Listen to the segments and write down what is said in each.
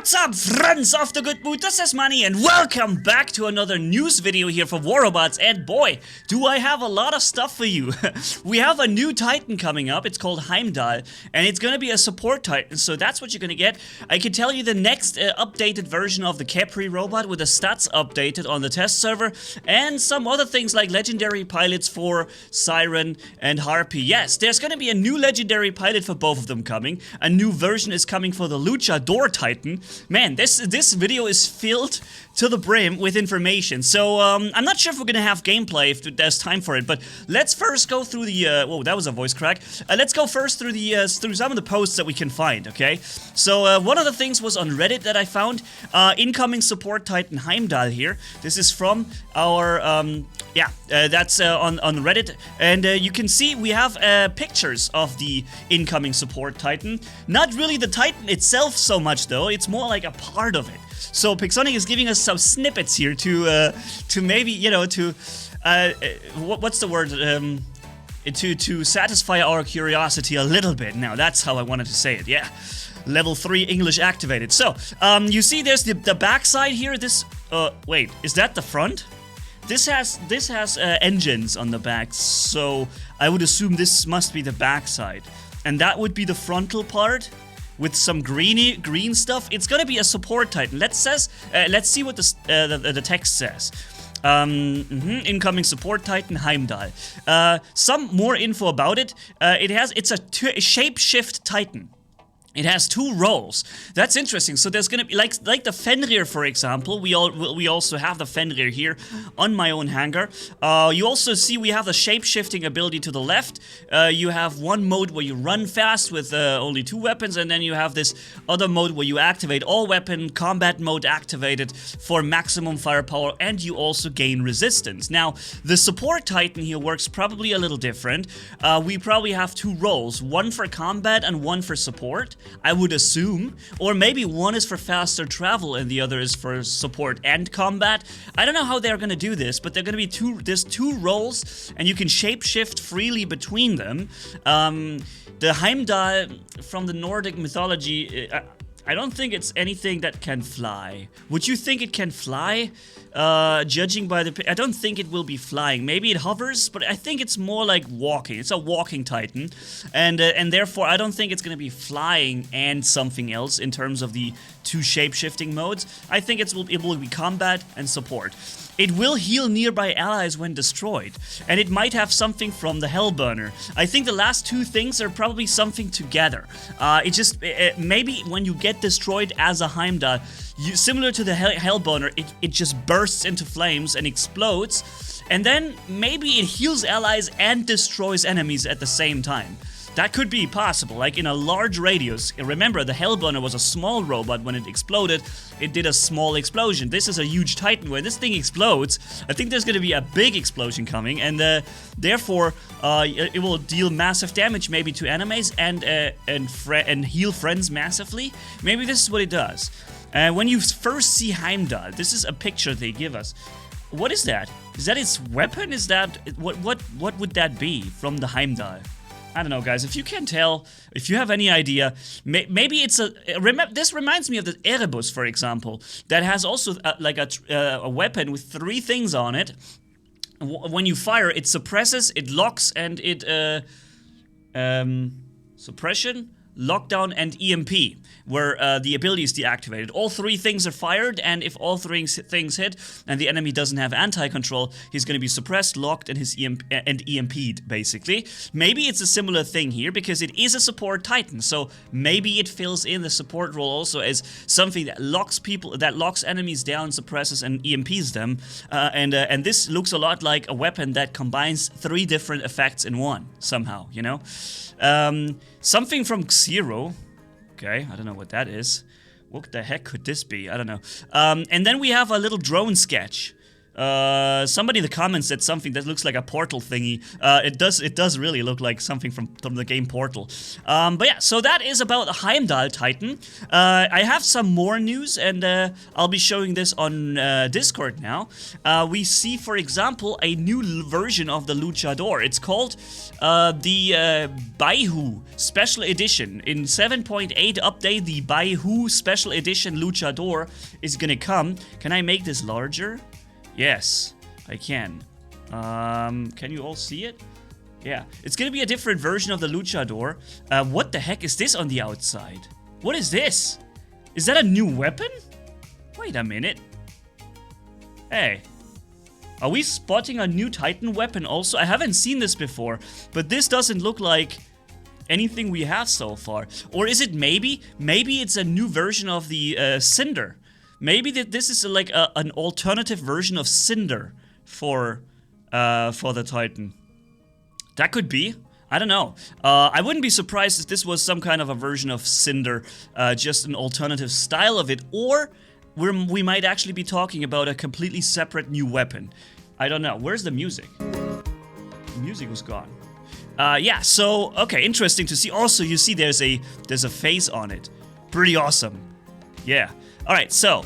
What's up, friends of the good mood? This is Manni, and welcome back to another news video here for Polarbearz. And boy, do I have a lot of stuff for you. We have a new Titan coming up. It's called Heimdal, and it's gonna be a support Titan, so that's what you're gonna get. I can tell you the next updated version of the Capri robot with the stats updated on the test server, and some other things like legendary pilots for Siren and Harpy. Yes, there's gonna be a new legendary pilot for both of them coming. A new version is coming for the Luchador Titan. Man, this video is filled to the brim with information. So I'm not sure if we're gonna have gameplay if there's time for it, but let's first go through the whoa, that was a voice crack. Let's go first through the through some of the posts that we can find. Okay, so one of the things was on Reddit that I found. Incoming support Titan Heimdal here. This is from our that's on Reddit, and you can see we have pictures of the incoming support Titan. Not really the Titan itself so much though, it's more like a part of it. So Pixonic is giving us some snippets here to maybe, you know, to what's the word, to satisfy our curiosity a little bit. Now that's how I wanted to say it, yeah. Level 3 English activated. So, you see there's the backside here. This, wait, is that the front? This has engines on the back, so I would assume this must be the backside. And that would be the frontal part with some green stuff. It's gonna be a support Titan. Let's see what the text says. Incoming support Titan Heimdal. Some more info about it. It's a shapeshift Titan. It has 2 roles. That's interesting. So there's gonna be like the Fenrir, for example. We also have the Fenrir here on my own hangar. You also see we have the shape-shifting ability to the left. You have one mode where you run fast with only 2 weapons, and then you have this other mode where you activate all weapon combat mode activated for maximum firepower, and you also gain resistance. Now the support Titan here works probably a little different. We probably have 2 roles, one for combat and one for support, I would assume, or maybe one is for faster travel and the other is for support and combat. I don't know how they're gonna do this, but they're gonna be there's 2 roles, and you can shapeshift freely between them. The Heimdal from the Nordic mythology, I don't think it's anything that can fly. Would you think it can fly? Judging by the... I don't think it will be flying. Maybe it hovers, but I think it's more like walking. It's a walking Titan. And therefore, I don't think it's going to be flying and something else in terms of the 2 shape-shifting modes. I think it will be combat and support. It will heal nearby allies when destroyed, and it might have something from the Hellburner. I think the last 2 things are probably something together. Maybe when you get destroyed as a Heimdal, similar to the Hellburner, it just bursts into flames and explodes, and then maybe it heals allies and destroys enemies at the same time. That could be possible, like in a large radius. Remember, the Hellburner was a small robot. When it exploded, it did a small explosion. This is a huge Titan. When this thing explodes, I think there's going to be a big explosion coming, and therefore, it will deal massive damage maybe to enemies and heal friends massively. Maybe this is what it does. When you first see Heimdal, this is a picture they give us. What is that? Is that its weapon? Is that... What would that be from the Heimdal? I don't know, guys. If you can tell, if you have any idea, maybe it's a... this reminds me of the Erebus, for example, that has also like a weapon with 3 things on it. When you fire, it suppresses, it locks, and it... suppression, lockdown, and EMP, where the ability is deactivated. All 3 things are fired, and if all 3 things hit and the enemy doesn't have anti-control, he's going to be suppressed, locked, and EMP'd, basically. Maybe it's a similar thing here, because it is a support Titan, so maybe it fills in the support role also as something that locks enemies down, suppresses, and EMPs them, and this looks a lot like a weapon that combines 3 different effects in one, somehow, you know? Something from Zero. Okay, I don't know what that is. What the heck could this be? I don't know. And then we have a little drone sketch. Somebody in the comments said something that looks like a Portal thingy. It does really look like something from the game Portal. But yeah, so that is about Heimdal Titan. I have some more news, and I'll be showing this on Discord now. We see, for example, a new version of the Luchador. It's called the Baihu Special Edition. In 7.8 update, the Baihu Special Edition Luchador is gonna come. Can I make this larger? Yes, I can. Can you all see it? Yeah, it's gonna be a different version of the Luchador. What the heck is this on the outside? What is this? Is that a new weapon? Wait a minute. Hey. Are we spotting a new Titan weapon also? I haven't seen this before, but this doesn't look like anything we have so far. Or is it maybe it's a new version of the Cinder? Maybe that this is like an alternative version of Cinder for the Titan. That could be. I don't know. I wouldn't be surprised if this was some kind of a version of Cinder, just an alternative style of it, or we might actually be talking about a completely separate new weapon. I don't know. Where's the music? The music was gone. Yeah. So okay, interesting to see. Also, you see there's a face on it. Pretty awesome. Yeah. Alright, so,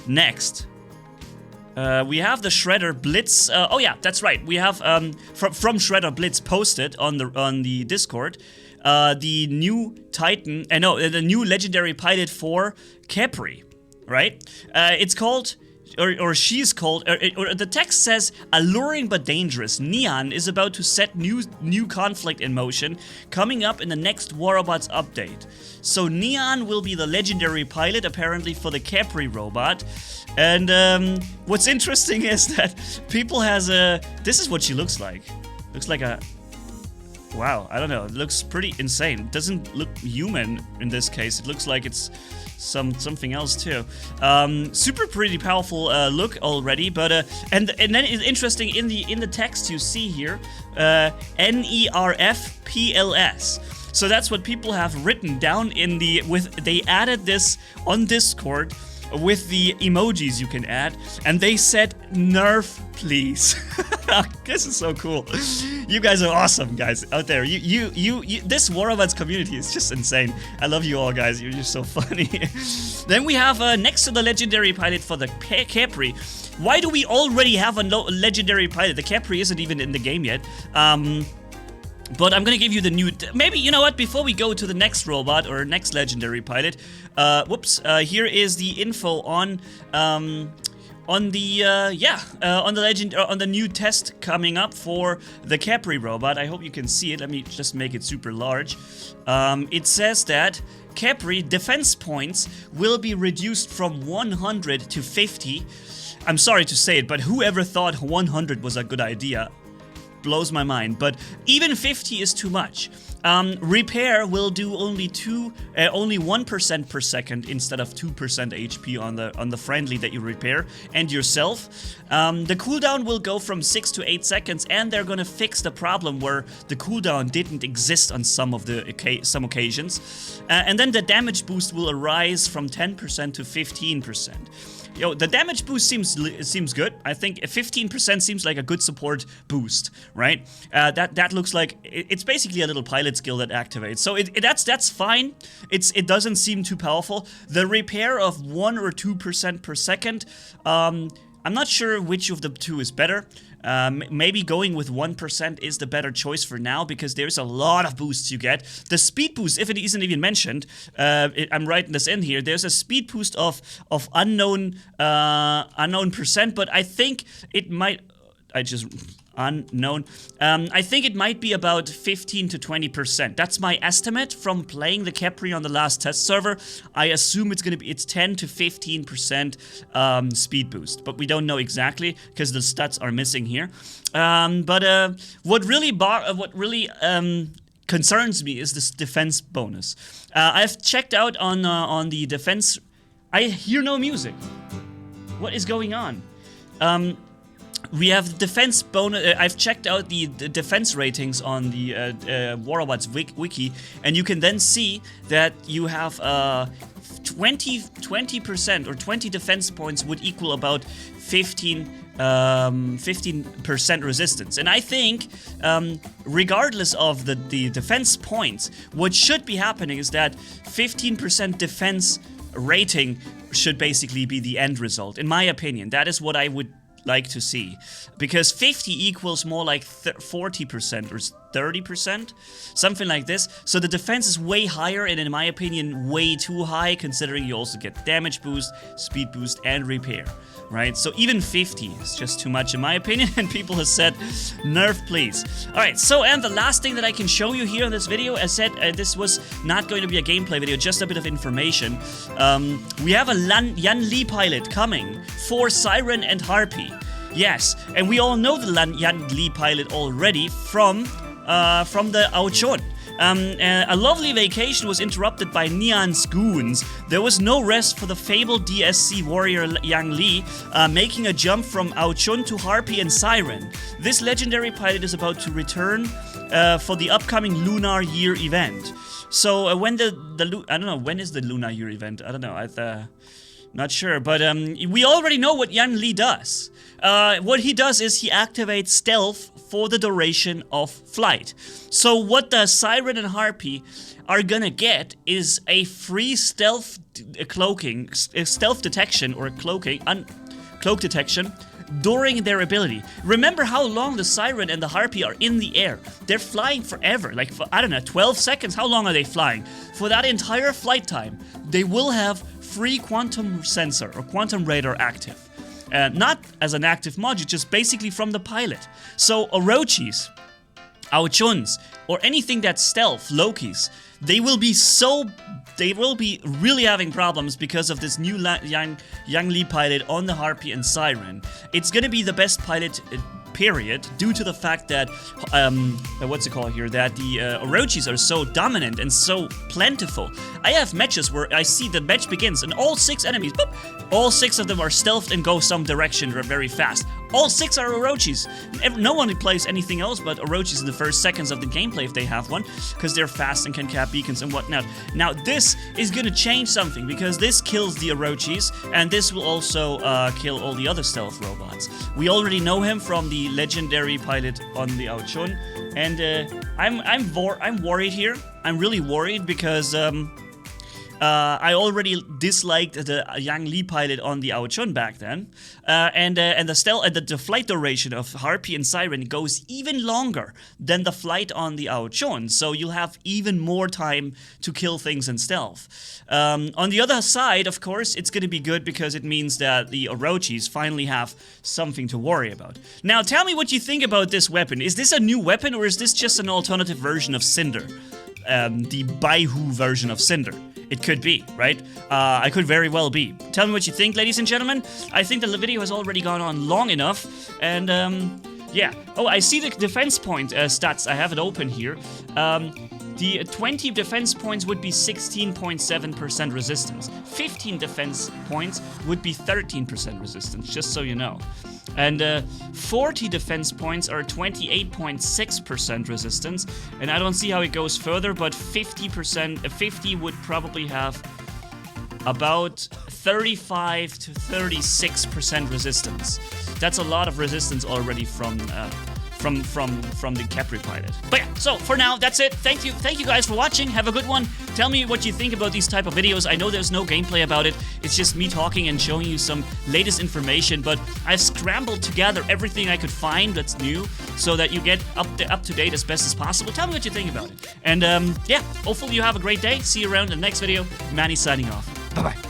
next, we have the Shredder Blitz, oh yeah, that's right, we have, from Shredder Blitz posted on the Discord, the new Titan, the new Legendary Pilot for Capri, right? It's called, or she's called, or the text says, alluring but dangerous. Neon is about to set new conflict in motion, coming up in the next Warabots update. So Neon will be the legendary pilot, apparently, for the Capri robot. And what's interesting is that people has a... This is what she looks like. Looks like a... Wow, I don't know. It looks pretty insane. It doesn't look human in this case. It looks like it's something else too. Super pretty powerful look already, but and then it's interesting in the text you see here, NERFPLS. So that's what people have written down in the they added this on Discord with the emojis you can add, and they said nerf please. This is so cool. You guys are awesome, guys out there. You this Warabots community is just insane. I love you all, guys. You're just so funny. Then we have next to the legendary pilot for the Capri. Why do we already have a legendary pilot? The Capri isn't even in the game yet. But I'm gonna give you the new... Maybe, you know what, before we go to the next robot or next legendary pilot, here is the info on the new test coming up for the Capri robot. I hope you can see it. Let me just make it super large. It says that Capri defense points will be reduced from 100 to 50. I'm sorry to say it, but whoever thought 100 was a good idea? Blows my mind, but even 50 is too much. Repair will do only 1% per second instead of 2% HP on the friendly that you repair and yourself. The cooldown will go from 6 to 8 seconds, and they're gonna fix the problem where the cooldown didn't exist on some occasions. And then the damage boost will rise from 10% to 15%. Yo, the damage boost seems good. I think 15% seems like a good support boost, right? That looks like it's basically a little pilot skill that activates. So that's fine. It doesn't seem too powerful. The repair of 1 or 2% per second. I'm not sure which of the two is better. Maybe going with 1% is the better choice for now, because there's a lot of boosts you get. The speed boost, if it isn't even mentioned, I'm writing this in here. There's a speed boost of unknown percent, but I think it might. Unknown. I think it might be about 15 to 20%. That's my estimate from playing the Capri on the last test server. I assume it's 10 to 15% speed boost, but we don't know exactly because the stats are missing here. What really concerns me is this defense bonus. I've checked out on the defense. I hear no music. What is going on? We have defense bonus. I've checked out the defense ratings on the Warabots wiki, and you can then see that you have 20% or 20 defense points would equal about 15% resistance. And I think, regardless of the defense points, what should be happening is that 15% defense rating should basically be the end result. In my opinion, that is what I would like to see, because 50 equals more like 40% or 30%, something like this. So the defense is way higher, and in my opinion, way too high, considering you also get damage boost, speed boost, and repair, right? So even 50 is just too much in my opinion, and people have said, nerf please. Alright, so and the last thing that I can show you here in this video, as said, this was not going to be a gameplay video, just a bit of information. We have a Yan Li pilot coming for Siren and Harpy. Yes, and we all know the Yan Li pilot already from the Aochon. A lovely vacation was interrupted by Neon's goons. There was no rest for the fabled DSC warrior Yang Li, making a jump from Aochon to Harpy and Siren. This legendary pilot is about to return for the upcoming Lunar Year event. So when I don't know, when is the Lunar Year event? I don't know, not sure, but we already know what Yan Li does. What he does is he activates stealth for the duration of flight. So what the Siren and Harpy are gonna get is a free stealth stealth detection or cloak detection during their ability. Remember how long the Siren and the Harpy are in the air. They're flying forever, like for, I don't know, 12 seconds. How long are they flying? For that entire flight time, they will have free quantum sensor or quantum radar active. Not as an active module, just basically from the pilot. So Orochis, Aochuns, or anything that's stealth, Lokis, they will be really having problems because of this new Yang Li pilot on the Harpy and Siren. It's gonna be the best pilot period, due to the fact that, what's it called here, that the Orochis are so dominant and so plentiful. I have matches where I see the match begins and all 6 enemies, boop, all 6 of them are stealthed and go some direction very fast. All 6 are Orochis. No one plays anything else but Orochis in the first seconds of the gameplay if they have one, because they're fast and can cap beacons and whatnot. Now this is gonna change something, because this kills the Orochis, and this will also kill all the other stealth robots. We already know him from the legendary pilot on the Aochon, and I'm worried here. I'm really worried because I already disliked the Yang Li pilot on the Aochon back then, and the flight duration of Harpy and Siren goes even longer than the flight on the Aochon, so you'll have even more time to kill things in stealth. On the other side, of course, it's going to be good because it means that the Orochis finally have something to worry about. Now, tell me what you think about this weapon. Is this a new weapon, or is this just an alternative version of Cinder? The Baihu version of Cinder. It could be, right? I could very well be. Tell me what you think, ladies and gentlemen. I think the video has already gone on long enough, and yeah. Oh, I see the defense point stats. I have it open here. The 20 defense points would be 16.7% resistance. 15 defense points would be 13% resistance, just so you know. And 40 defense points are 28.6% resistance. And I don't see how it goes further, but 50 would probably have about 35 to 36% resistance. That's a lot of resistance already from the Capri pilot. But yeah, so for now, that's it. Thank you guys for watching. Have a good one. Tell me what you think about these type of videos. I know there's no gameplay about it. It's just me talking and showing you some latest information, but I've scrambled together everything I could find that's new so that you get up to date as best as possible. Tell me what you think about it. And yeah, hopefully you have a great day. See you around in the next video. Manni signing off. Bye-bye.